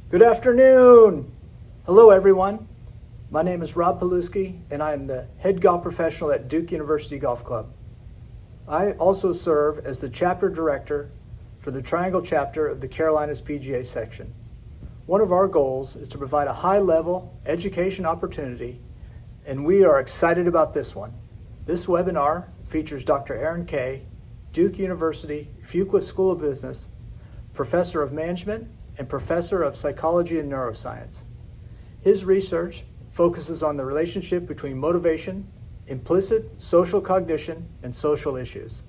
Good afternoon. Hello, everyone. My name is Rob Paluski, and I am the head golf professional at Duke University Golf Club. I also serve as the chapter director for the Triangle chapter of the Carolinas PGA section. One of our goals is to provide a high-level education opportunity, and we are excited about this one. This webinar features Dr. Aaron Kay, Duke University Fuqua School of Business, Professor of Management and Professor of Psychology and Neuroscience. His research focuses on the relationship between motivation, implicit social cognition, and social issues.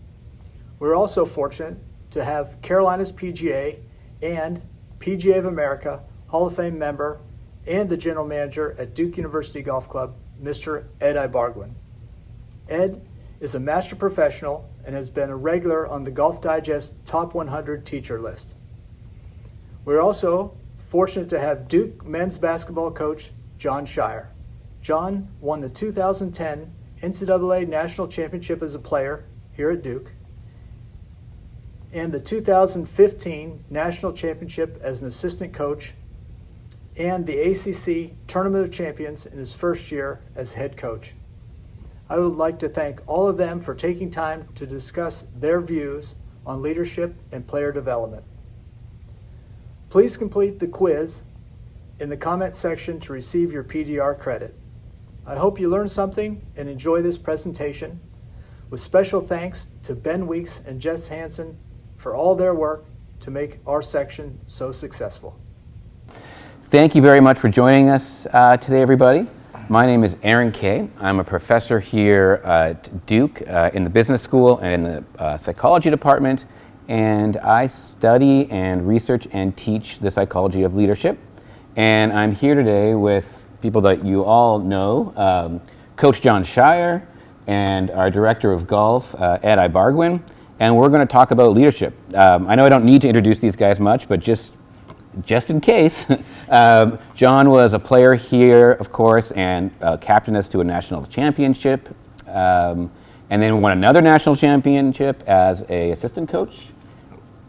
We're also fortunate to have Carolinas PGA and PGA of America Hall of Fame member and the general manager at Duke University Golf Club, Mr. Ed Ibargüen. Ed is a master professional and has been a regular on the Golf Digest Top 100 teacher list. We're also fortunate to have Duke men's basketball coach Jon Scheyer. Jon won the 2010 NCAA National Championship as a player here at Duke and the 2015 National Championship as an assistant coach and the ACC Tournament of Champions in his first year as head coach. I would like to thank all of them for taking time to discuss their views on leadership and player development. Please complete the quiz in the comment section to receive your PDR credit. I hope you learned something and enjoy this presentation, with special thanks to Ben Weeks and Jess Hansen for all their work to make our section so successful. Thank you very much for joining us today, everybody. My name is Aaron Kay. I'm a professor here at Duke in the business school and in the psychology department, and I study and research and teach the psychology of leadership. And I'm here today with people that you all know, Coach Jon Scheyer and our director of golf, Ed Ibargüen, and we're going to talk about leadership. I know I don't need to introduce these guys much, but just in case, Jon was a player here, of course, and captained us to a national championship, and then won another national championship as an assistant coach.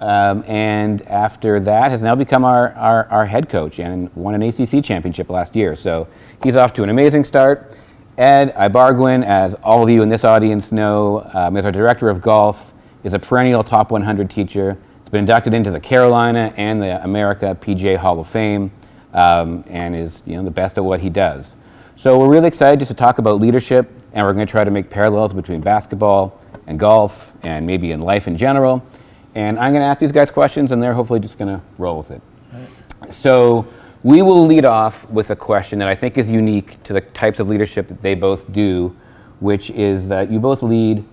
And after that has now become our head coach and won an ACC championship last year. So he's off to an amazing start. Ed Ibargüen, as all of you in this audience know, is our director of golf, is a perennial top 100 teacher. He's been inducted into the Carolina and the America PGA Hall of Fame, and is the best at what he does. So we're really excited just to talk about leadership, and we're going to try to make parallels between basketball and golf and maybe in life in general. And I'm going to ask these guys questions, and they're hopefully just going to roll with it. Right. So we will lead off with a question that I think is unique to the types of leadership that they both do, which is that you both lead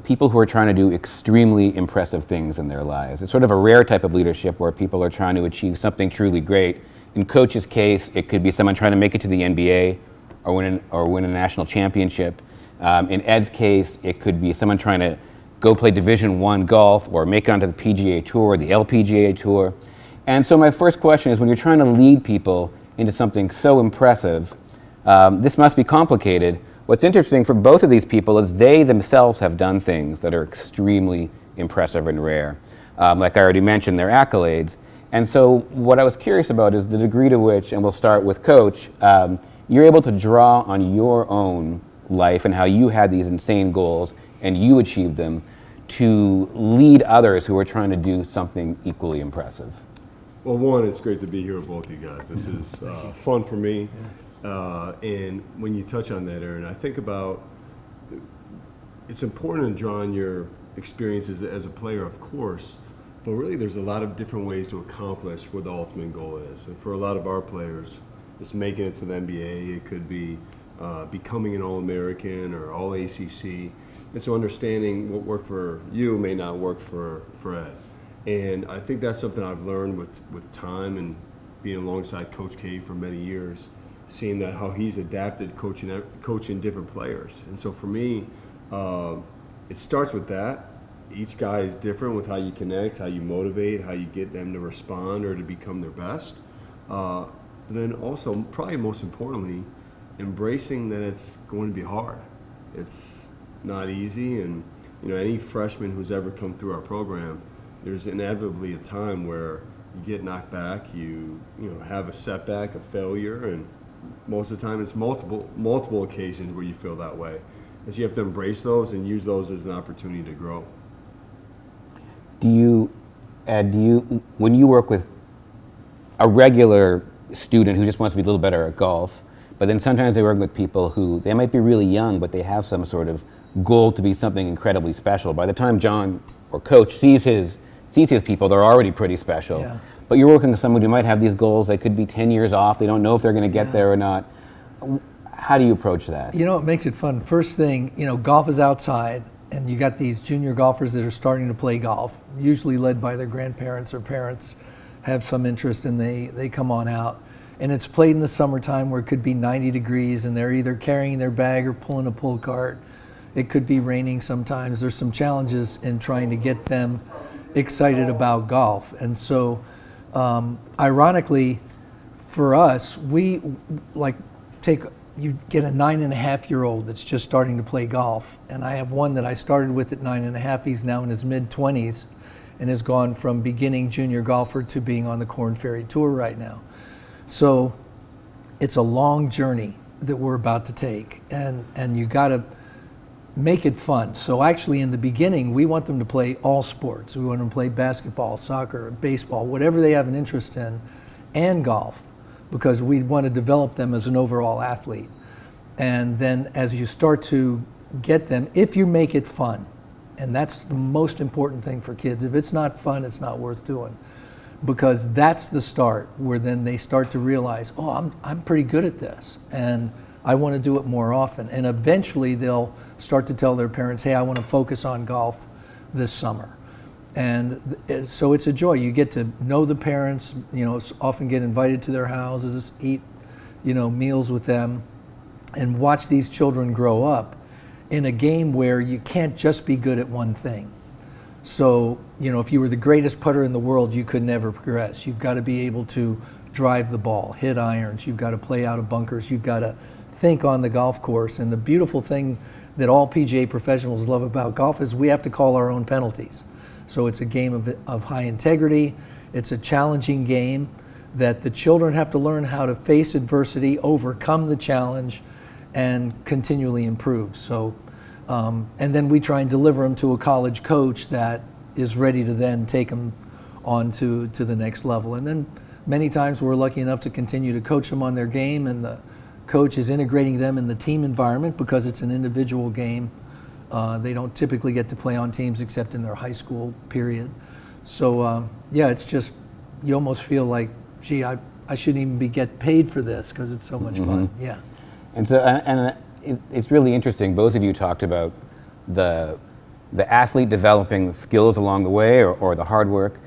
people who are trying to do extremely impressive things in their lives. It's sort of a rare type of leadership where people are trying to achieve something truly great. In Coach's case, it could be someone trying to make it to the NBA or win a national championship. In Ed's case, it could be someone trying to go play Division I golf or make it onto the PGA Tour, the LPGA Tour. And so my first question is, when you're trying to lead people into something so impressive, this must be complicated. What's interesting for both of these people is they themselves have done things that are extremely impressive and rare. Like I already mentioned, their accolades. And so what I was curious about is the degree to which, and we'll start with Coach, you're able to draw on your own life and how you had these insane goals and you achieved them to lead others who are trying to do something equally impressive. Well, one, it's great to be here with both of you guys. This is fun for me. And when you touch on that, Aaron, I think about it's important to draw on your experiences as a player, of course, but really there's a lot of different ways to accomplish what the ultimate goal is. And for a lot of our players, it's making it to the NBA. It could be becoming an All-American or All-ACC. And so understanding what worked for you may not work for Ed. And I think that's something I've learned with time and being alongside Coach K for many years, seeing that how he's adapted coaching different players. And so for me, it starts with that. Each guy is different with how you connect, how you motivate, how you get them to respond or to become their best. But then also, probably most importantly, embracing that it's going to be hard. It's not easy, and any freshman who's ever come through our program, there's inevitably a time where you get knocked back, you have a setback, a failure, and most of the time it's multiple occasions where you feel that way. And so you have to embrace those and use those as an opportunity to grow. Do you, Ed, when you work with a regular student who just wants to be a little better at golf, but then sometimes they work with people who, they might be really young, but they have some sort of goal to be something incredibly special. By the time John or Coach sees his people, they're already pretty special. Yeah. But you're working with someone who might have these goals, they could be 10 years off, they don't know if they're going to get there or not. How do you approach that? You know, it makes it fun. First thing, golf is outside, and you got these junior golfers that are starting to play golf, usually led by their grandparents or parents, have some interest, and they come on out. And it's played in the summertime where it could be 90 degrees, and they're either carrying their bag or pulling a pull cart. It could be raining sometimes. There's some challenges in trying to get them excited about golf. And so, ironically, for us, we you get a 9.5-year-old that's just starting to play golf. And I have one that I started with at 9.5. He's now in his mid-20s and has gone from beginning junior golfer to being on the Korn Ferry Tour right now. So it's a long journey that we're about to take, and you got to make it fun. So actually in the beginning, we want them to play all sports. We want them to play basketball, soccer, baseball, whatever they have an interest in, and golf, because we want to develop them as an overall athlete. And then as you start to get them, if you make it fun, and that's the most important thing for kids. If it's not fun, it's not worth doing, because that's the start where then they start to realize, oh, I'm pretty good at this, and I want to do it more often. And eventually they'll start to tell their parents, hey, I want to focus on golf this summer. And so it's a joy. You get to know the parents, often get invited to their houses, eat, meals with them, and watch these children grow up in a game where you can't just be good at one thing. So, if you were the greatest putter in the world, you could never progress. You've got to be able to drive the ball, hit irons, you've got to play out of bunkers, you've got to think on the golf course. And the beautiful thing that all PGA professionals love about golf is we have to call our own penalties. So it's a game of high integrity. It's a challenging game that the children have to learn how to face adversity, overcome the challenge, and continually improve. So, and then we try and deliver them to a college coach that is ready to then take them on to the next level. And then many times we're lucky enough to continue to coach them on their game, and the coach is integrating them in the team environment because it's an individual game. They don't typically get to play on teams except in their high school period. So it's just, you almost feel like, gee, I shouldn't even get paid for this because it's so much fun. Yeah. And so, it's really interesting. Both of you talked about the athlete developing skills along the way, or the hard work.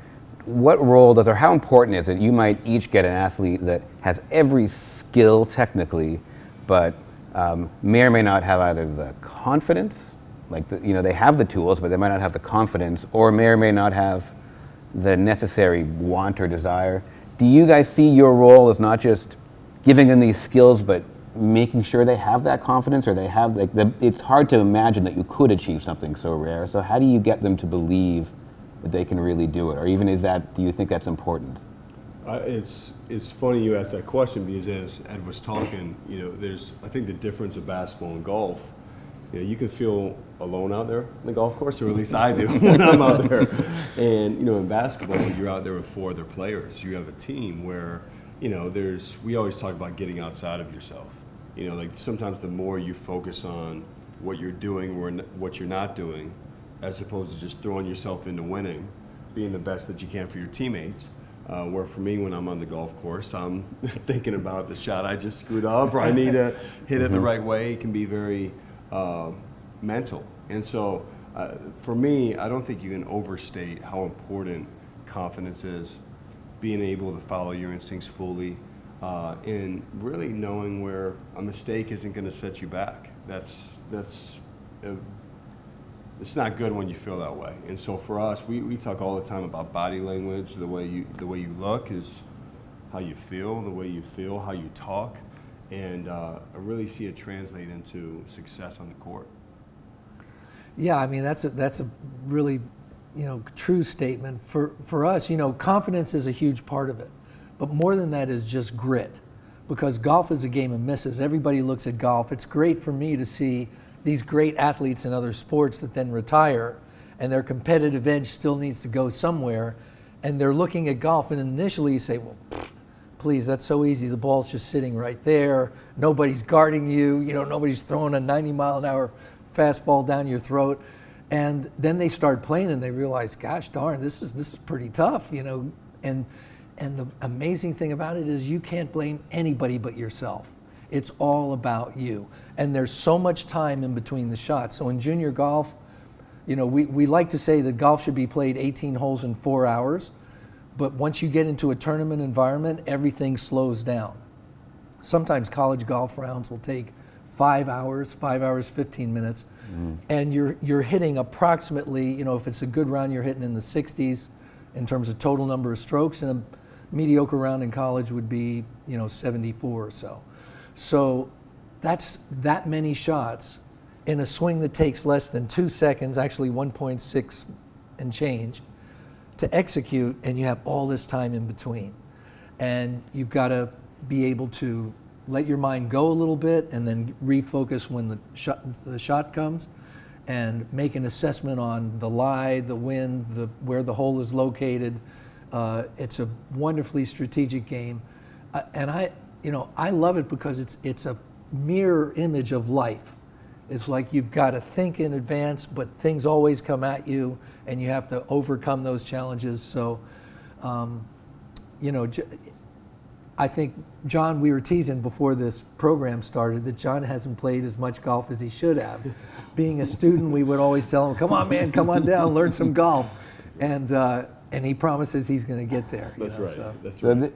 What role does, or how important is it? You might each get an athlete that has every skill technically, but may or may not have either the confidence, they have the tools, but they might not have the confidence, or may not have the necessary want or desire. Do you guys see your role as not just giving them these skills, but making sure they have that confidence, or they have it's hard to imagine that you could achieve something so rare. So how do you get them to believe that they can really do it? Or even do you think that's important? It's funny you asked that question, because as Ed was talking, there's, I think, the difference of basketball and golf. You can feel alone out there on the golf course, or at least I do when I'm out there. And in basketball, you're out there with 4 other players. You have a team where we always talk about getting outside of yourself. Sometimes the more you focus on what you're doing or what you're not doing, as opposed to just throwing yourself into winning, being the best that you can for your teammates. Where for me, when I'm on the golf course, I'm thinking about the shot I just screwed up, or I need to hit it the right way. It can be very mental. And so for me, I don't think you can overstate how important confidence is, being able to follow your instincts fully, and really knowing where a mistake isn't going to set you back. It's not good when you feel that way. And so for us, we talk all the time about body language. The way you look is how you feel. The way you feel, how you talk, and I really see it translate into success on the court. Yeah, I mean that's a really true statement. For us, confidence is a huge part of it. But more than that is just grit. Because golf is a game of misses. Everybody looks at golf. It's great for me to see these great athletes in other sports that then retire and their competitive edge still needs to go somewhere. And they're looking at golf and initially you say, well, please, that's so easy. The ball's just sitting right there. Nobody's guarding you. Nobody's throwing a 90-mile-an-hour fastball down your throat. And then they start playing and they realize, gosh darn, this is pretty tough, And the amazing thing about it is you can't blame anybody but yourself. It's all about you. And there's so much time in between the shots. So in junior golf, we like to say that golf should be played 18 holes in 4 hours. But once you get into a tournament environment, everything slows down. Sometimes college golf rounds will take 5 hours, 15 minutes. And you're hitting approximately, if it's a good round, you're hitting in the 60s in terms of total number of strokes. And a mediocre round in college would be, 74 or so. So that's that many shots in a swing that takes less than 2 seconds, actually 1.6 and change, to execute, and you have all this time in between. And you've got to be able to let your mind go a little bit and then refocus when the shot comes and make an assessment on the lie, the wind, where the hole is located. It's a wonderfully strategic game. And I love it because it's a mirror image of life. It's like you've got to think in advance, but things always come at you and you have to overcome those challenges. So, I think, John, we were teasing before this program started that John hasn't played as much golf as he should have. Being a student, we would always tell him, come on, man, come on down, learn some golf. And he promises he's going to get there. That's right. So. That's So right.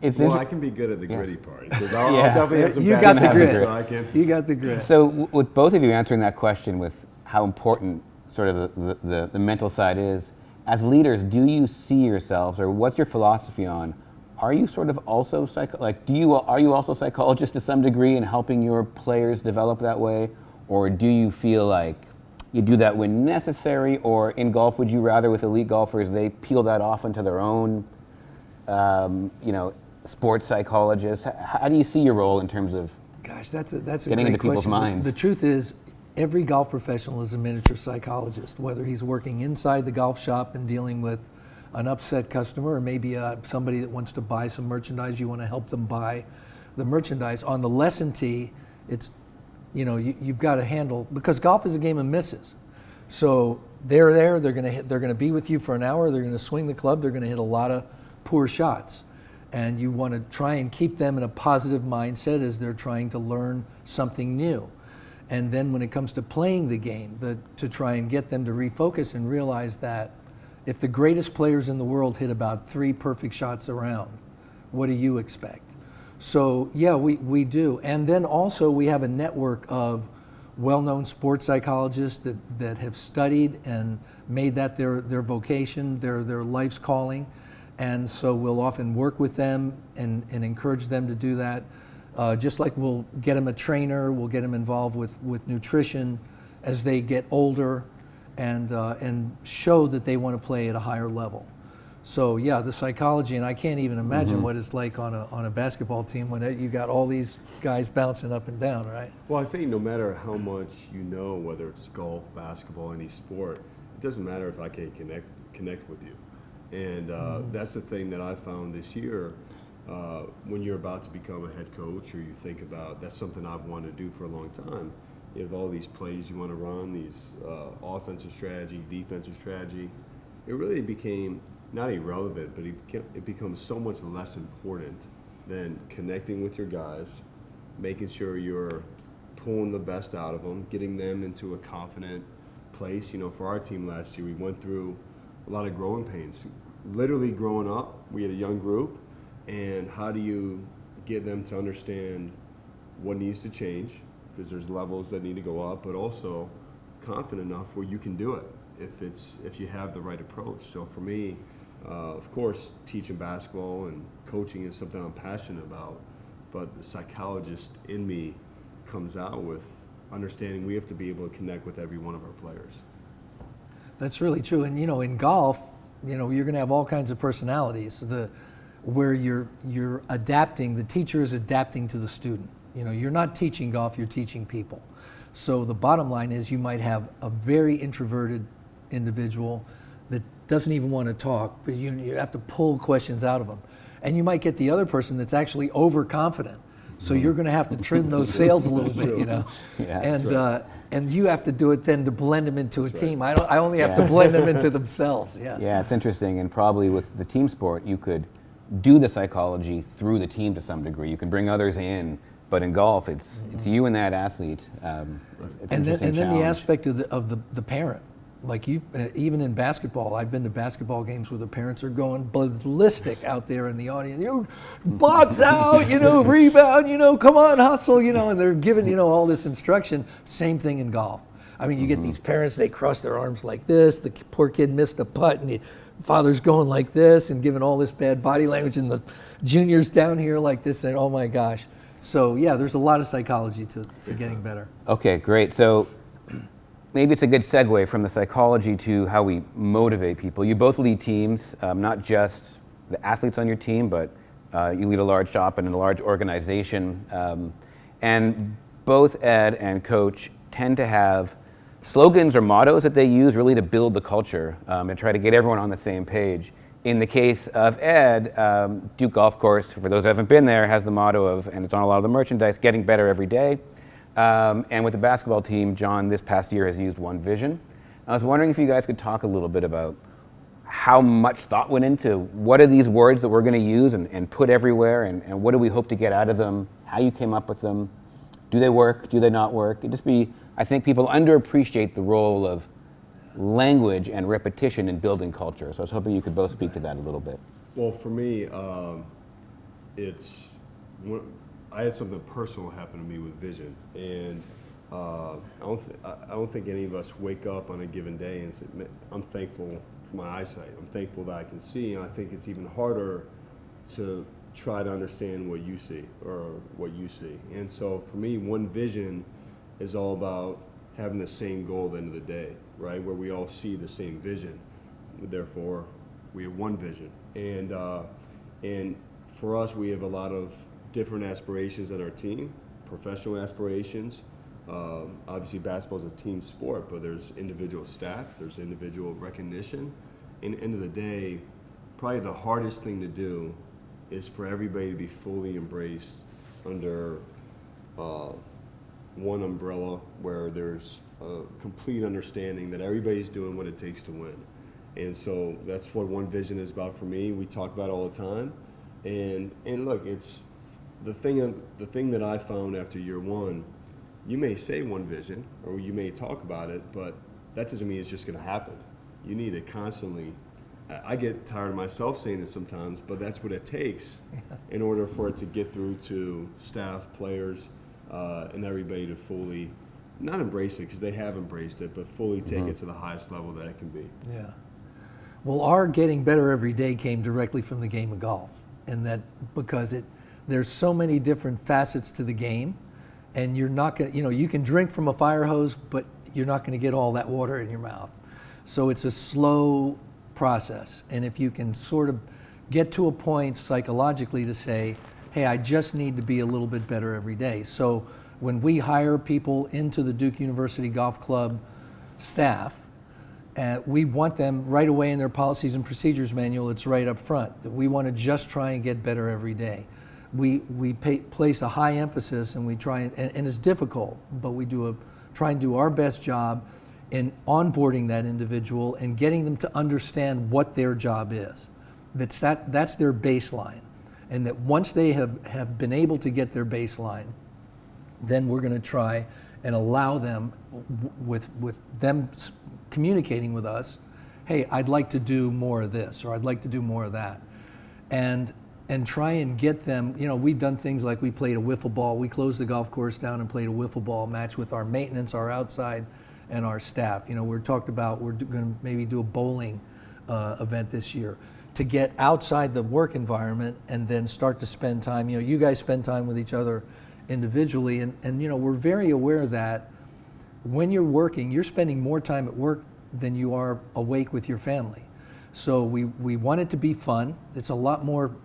it's I can be good at the gritty part. 'Cause I'll Yeah. definitely have some You bad got the habits, grit. so I can. You got the grit. So with both of you answering that question with how important sort of the mental side is, as leaders, do you see yourselves, or what's your philosophy on, are you sort of also are you also psychologists to some degree in helping your players develop that way, or do you feel like you do that when necessary, or in golf would you rather with elite golfers they peel that off into their own sports psychologists? How do you see your role in terms of Gosh, that's a getting great into people's question. minds? The truth is, every golf professional is a miniature psychologist, whether he's working inside the golf shop and dealing with an upset customer, or maybe somebody that wants to buy some merchandise, you want to help them buy the merchandise. On the lesson tee, it's, you've got to handle, because golf is a game of misses. So they're there, they're going to be with you for an hour, they're going to swing the club, they're going to hit a lot of poor shots. And you want to try and keep them in a positive mindset as they're trying to learn something new. And then when it comes to playing the game, to try and get them to refocus and realize that if the greatest players in the world hit about 3 perfect shots around, what do you expect? So yeah, we do. And then also we have a network of well-known sports psychologists that have studied and made that their vocation, their life's calling. And so we'll often work with them and encourage them to do that. Just like we'll get them a trainer, we'll get them involved with nutrition as they get older, and show that they want to play at a higher level. So yeah, the psychology, and I can't even imagine what it's like on a basketball team when you got all these guys bouncing up and down, right? Well, I think no matter how much you know, whether it's golf, basketball, any sport, it doesn't matter if I can't connect with you. And that's the thing that I found this year. When you're about to become a head coach, or you think about, that's something I've wanted to do for a long time. You have all these plays you want to run, these offensive strategy, defensive strategy. It really became not irrelevant, but it becomes so much less important than connecting with your guys, making sure you're pulling the best out of them, getting them into a confident place. For our team last year, we went through a lot of growing pains. Literally growing up, we had a young group, and how do you get them to understand what needs to change, because there's levels that need to go up, but also confident enough where you can do it if you have the right approach. So for me, of course, teaching basketball and coaching is something I'm passionate about, but the psychologist in me comes out with understanding we have to be able to connect with every one of our players. That's really true. And in golf, you're going to have all kinds of personalities. Where you're adapting, the teacher is adapting to the student. You're not teaching golf, you're teaching people. So the bottom line is you might have a very introverted individual that doesn't even want to talk, but you have to pull questions out of them. And you might get the other person that's actually overconfident. So you're going to have to trim those sails a little bit, Yeah, and and you have to do it then to blend them into a team. I only have to blend them into themselves. Yeah. Yeah, it's interesting, and probably with the team sport, you could do the psychology through the team to some degree. You can bring others in, but in golf, it's you and that athlete. It's an And then interesting the challenge. aspect of the parent. Like even in basketball, I've been to basketball games where the parents are going ballistic out there in the audience. Box out, rebound, come on, hustle, and they're giving, all this instruction. Same thing in golf. I mean, you get these parents, they cross their arms like this. The poor kid missed a putt, and the father's going like this and giving all this bad body language, and the juniors down here like this, and oh my gosh. So yeah, there's a lot of psychology to getting better. Okay, great. So maybe it's a good segue from the psychology to how we motivate people. You both lead teams, not just the athletes on your team, but you lead a large shop and a large organization. And both Ed and Coach tend to have slogans or mottos that they use really to build the culture and try to get everyone on the same page. In the case of Ed, Duke Golf Course, for those who haven't been there, has the motto of, and it's on a lot of the merchandise, getting better every day. And with the basketball team, John, this past year has used One Vision. I was wondering if you guys could talk a little bit about how much thought went into what are these words that we're going to use and put everywhere, and what do we hope to get out of them, how you came up with them, do they work, do they not work? I think people underappreciate the role of language and repetition in building culture. So I was hoping you could both speak to that a little bit. Well, for me, I had something personal happen to me with vision, and I don't think any of us wake up on a given day and say, I'm thankful for my eyesight. I'm thankful that I can see, and I think it's even harder to try to understand what you see or what you see. And so for me, One Vision is all about having the same goal at the end of the day, right? Where we all see the same vision. Therefore, we have one vision. And for us, we have a lot of different aspirations at our team, professional aspirations. Obviously, basketball is a team sport, but there's individual stats, there's individual recognition. In the end of the day, probably the hardest thing to do is for everybody to be fully embraced under one umbrella where there's a complete understanding that everybody's doing what it takes to win. And so that's what One Vision is about for me. We talk about it all the time. And look, it's the thing that I found after year one, you may say One Vision or you may talk about it, but that doesn't mean it's just going to happen. You need to constantly, I get tired of myself saying this sometimes, but that's what it takes in order for it to get through to staff, players, and everybody to fully, not embrace it because they have embraced it, but fully take it to the highest level that it can be. Yeah. Well, our getting better every day came directly from the game of golf, and that because there's so many different facets to the game, and you're not going to, you can drink from a fire hose, but you're not going to get all that water in your mouth. So it's a slow process, and if you can sort of get to a point psychologically to say, hey, I just need to be a little bit better every day. So when we hire people into the Duke University Golf Club staff, we want them right away in their policies and procedures manual, it's right up front, that we want to just try and get better every day. We place a high emphasis, and we try, and it's difficult, but we try and do our best job in onboarding that individual and getting them to understand what their job is. That's their baseline. And that once they have been able to get their baseline, then we're going to try and allow them, with them communicating with us, hey, I'd like to do more of this, or I'd like to do more of that. And try and get them, we've done things like we played a wiffle ball. We closed the golf course down and played a wiffle ball match with our maintenance, our outside, and our staff. We're talked about, we're going to maybe do a bowling event this year to get outside the work environment and then start to spend time. You guys spend time with each other individually, and we're very aware that when you're working, you're spending more time at work than you are awake with your family. So we want it to be fun. It's a lot more,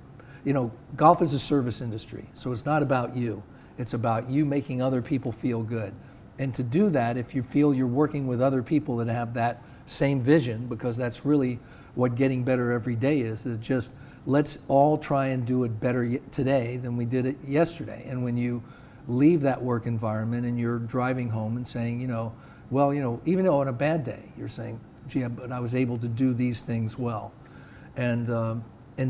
golf is a service industry, so it's not about you. It's about you making other people feel good. And to do that, if you feel you're working with other people that have that same vision, because that's really what getting better every day is just let's all try and do it better today than we did it yesterday. And when you leave that work environment and you're driving home and saying, even though on a bad day, you're saying, gee, but I was able to do these things well. And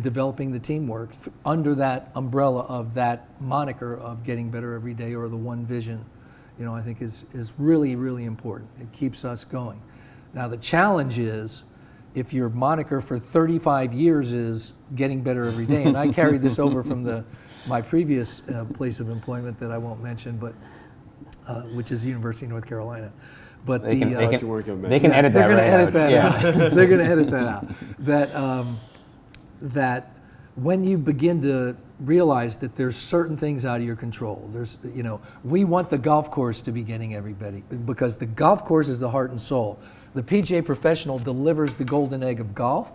developing the teamwork under that umbrella of that moniker of getting better every day, or the one vision, I think is really, really important. It keeps us going. Now the challenge is, if your moniker for 35 years is getting better every day, and I carried this over from my previous place of employment that I won't mention, but which is the University of North Carolina. But They can edit that. They're going to right edit out. that Yeah. out. They're going to edit that out. That when you begin to realize that there's certain things out of your control. We want the golf course to be getting everybody, because the golf course is the heart and soul. The PGA Professional delivers the golden egg of golf,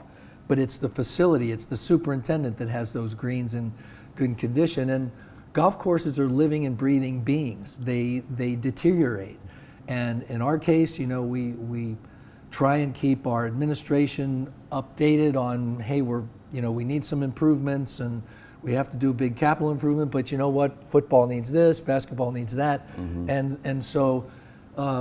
but it's the facility, it's the superintendent that has those greens in good condition. And golf courses are living and breathing beings. They deteriorate. And in our case, we try and keep our administration updated on, hey, we need some improvements and we have to do a big capital improvement, but you know what? Football needs this, basketball needs that. Mm-hmm. And so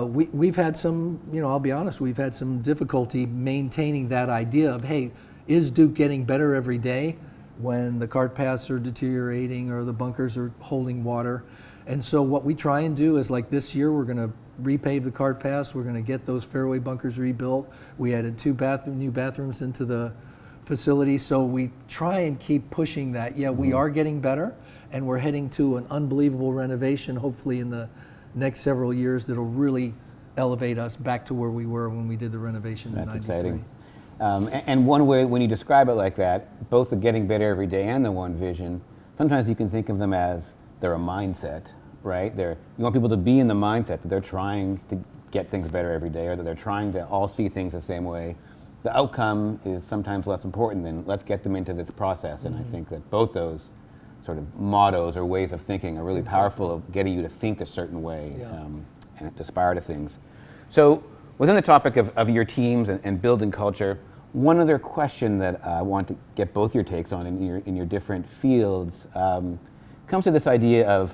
we've had some, I'll be honest, we've had some difficulty maintaining that idea of, hey, is Duke getting better every day when the cart paths are deteriorating or the bunkers are holding water? And so what we try and do is, like this year, we're going to repave the cart paths. We're going to get those fairway bunkers rebuilt. We added 2 new bathrooms into the facility. So we try and keep pushing that. Yeah, we are getting better, and we're heading to an unbelievable renovation, hopefully in the next several years, that'll really elevate us back to where we were when we did the renovation in '93. That's exciting. And one way, when you describe it like that, both the getting better every day and the one vision, sometimes you can think of them as they're a mindset, right? You want people to be in the mindset that they're trying to get things better every day, or that they're trying to all see things the same way. The outcome is sometimes less important than let's get them into this process. And I think that both those sort of mottos or ways of thinking are really powerful of getting you to think a certain way and aspire to things. So within the topic of your teams and building culture, one other question that I want to get both your takes on in your different fields comes to this idea of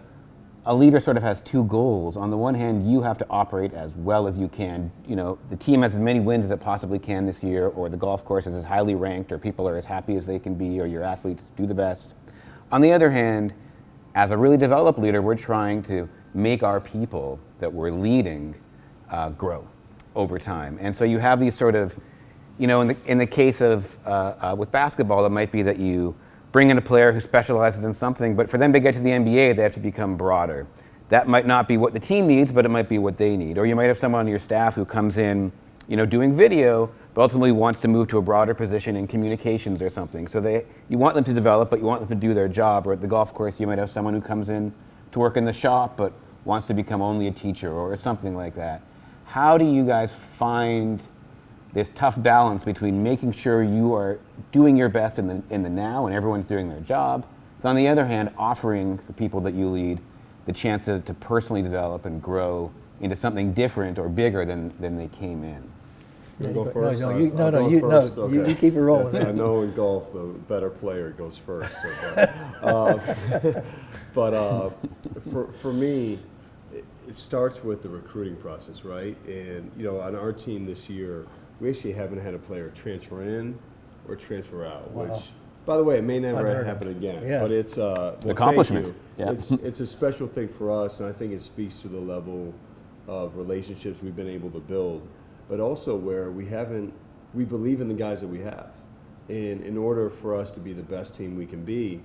a leader sort of has 2 goals. On the one hand, you have to operate as well as you can. The team has as many wins as it possibly can this year, or the golf course is as highly ranked, or people are as happy as they can be, or your athletes do the best. On the other hand, as a really developed leader, we're trying to make our people that we're leading grow over time. And so you have these sort of, in the case of with basketball, it might be that you bring in a player who specializes in something, but for them to get to the NBA, they have to become broader. That might not be what the team needs, but it might be what they need. Or you might have someone on your staff who comes in, doing video, but ultimately wants to move to a broader position in communications or something. So you want them to develop, but you want them to do their job. Or at the golf course, you might have someone who comes in to work in the shop, but wants to become only a teacher or something like that. How do you guys find this tough balance between making sure you are doing your best in the now and everyone's doing their job, but on the other hand, offering the people that you lead the chance to personally develop and grow into something different or bigger than they came in? You go first? You keep it rolling. Yes, I know in golf, the better player goes first. But for me, it starts with the recruiting process, right? And, on our team this year, we actually haven't had a player transfer in or transfer out, which, by the way, it may never happen again. Yeah. But it's well, accomplishment. thank you. Yeah. It's a special thing for us, and I think it speaks to the level of relationships we've been able to build, but also where we believe in the guys that we have. And in order for us to be the best team we can be,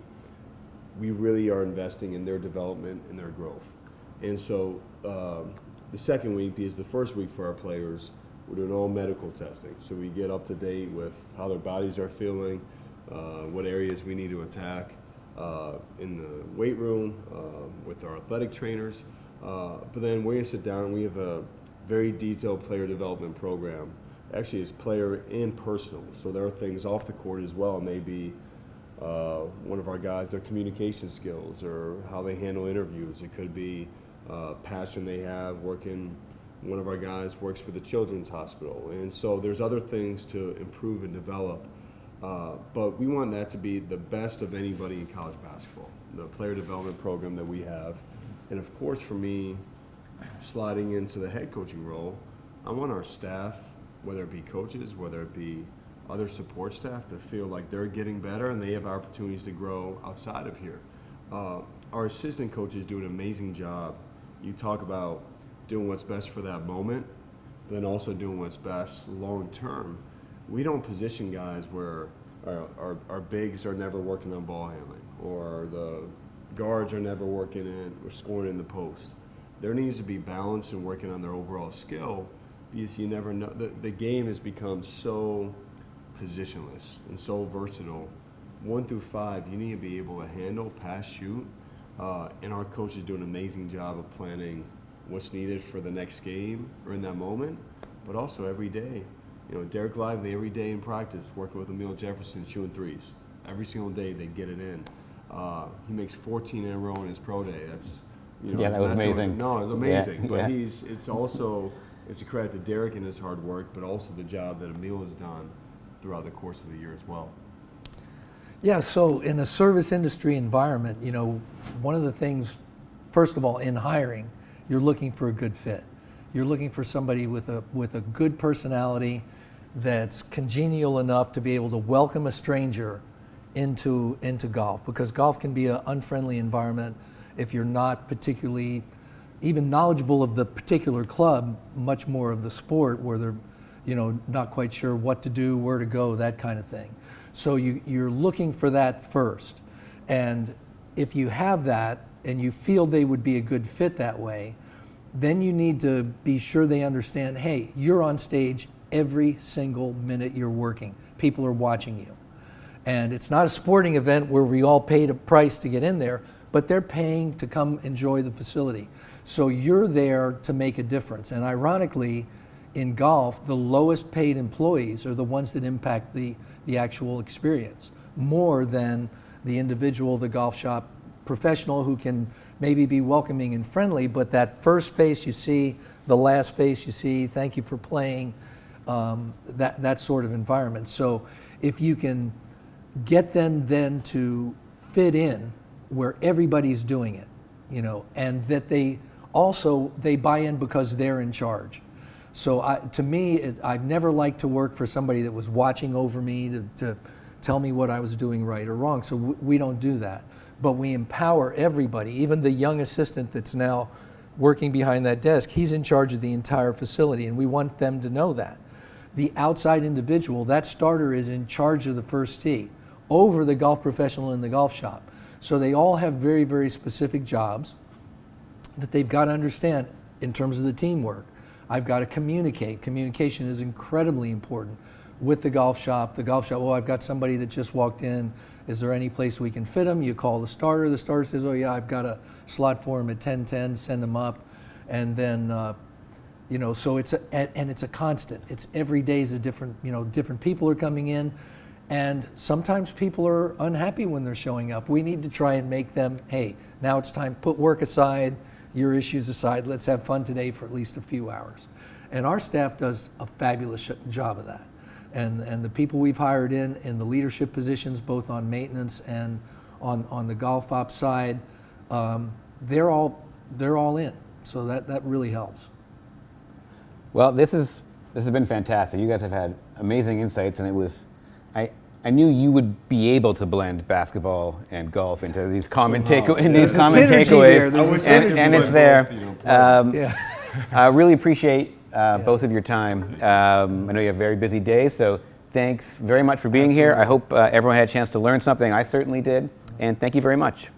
we really are investing in their development and their growth. And so the second week is the first week for our players. We're doing all medical testing, so we get up to date with how their bodies are feeling, what areas we need to attack in the weight room with our athletic trainers. But then we're going to sit down and we have a very detailed player development program actually is player and personal. So there are things off the court as well. Maybe one of our guys, their communication skills or how they handle interviews. It could be passion they have working. One of our guys works for the Children's Hospital. And so there's other things to improve and develop. But we want that to be the best of anybody in college basketball, the player development program that we have. And of course, for me, sliding into the head coaching role, I want our staff, whether it be coaches, whether it be other support staff, to feel like they're getting better and they have opportunities to grow outside of here. Our assistant coaches do an amazing job. You talk about doing what's best for that moment, but then also doing what's best long term. We don't position guys where our bigs are never working on ball handling, or the guards are never working in or scoring in the post. There needs to be balance in working on their overall skill, because you never know. The game has become so positionless and so versatile. 1 through 5, you need to be able to handle, pass, shoot, and our coaches do an amazing job of planning what's needed for the next game or in that moment, but also every day. You know, Derek Lively every day in practice working with Emil Jefferson shooting threes. Every single day they get it in. He makes 14 in a row in his pro day. That's, you know, Yeah, that was amazing. No, it's amazing. Yeah, but yeah. it's a credit to Derek and his hard work, but also the job that Emil has done throughout the course of the year as well. Yeah, so in a service industry environment, you know, one of the things, first of all, in hiring, you're looking for a good fit. You're looking for somebody with a good personality that's congenial enough to be able to welcome a stranger into golf, because golf can be an unfriendly environment if you're not particularly even knowledgeable of the particular club, much more of the sport, where they're, you know, not quite sure what to do, where to go, that kind of thing. So you're looking for that first. And if you have that and you feel they would be a good fit that way, then you need to be sure they understand, hey, you're on stage every single minute you're working. People are watching you. And it's not a sporting event where we all paid a price to get in there, but they're paying to come enjoy the facility. So you're there to make a difference. And ironically, in golf, the lowest paid employees are the ones that impact the actual experience more than the individual, the golf shop professional, who can maybe be welcoming and friendly, but that first face you see, the last face you see, thank you for playing, that sort of environment. So if you can get them then to fit in where everybody's doing it, you know, and that they buy in because they're in charge. So to me, I've never liked to work for somebody that was watching over me to tell me what I was doing right or wrong. So we don't do that. But we empower everybody, even the young assistant that's now working behind that desk. He's in charge of the entire facility, and we want them to know that. The outside individual, that starter, is in charge of the first tee over the golf professional in the golf shop. So they all have very, very specific jobs that they've got to understand in terms of the teamwork. I've got to communicate. Communication is incredibly important with the golf shop. The golf shop, well, I've got somebody that just walked in. Is there any place we can fit them? You call the starter. The starter says, oh yeah, I've got a slot for him at 10:10, send him up. And then, you know, so it's a constant. It's every day is a different, you know, different people are coming in. And sometimes people are unhappy when they're showing up. We need to try and make them, hey, now it's time, put work aside, your issues aside, let's have fun today for at least a few hours. And our staff does a fabulous job of that. And the people we've hired in the leadership positions, both on maintenance and on the golf ops side, they're all in. So that really helps. Well, this has been fantastic. You guys have had amazing insights, and it was, I knew you would be able to blend basketball and golf into these common takeaways. There's a synergy there. And it's there. Yeah. I really appreciate both of your time. I know you have very busy days, so thanks very much for being here. I hope everyone had a chance to learn something. I certainly did, and thank you very much.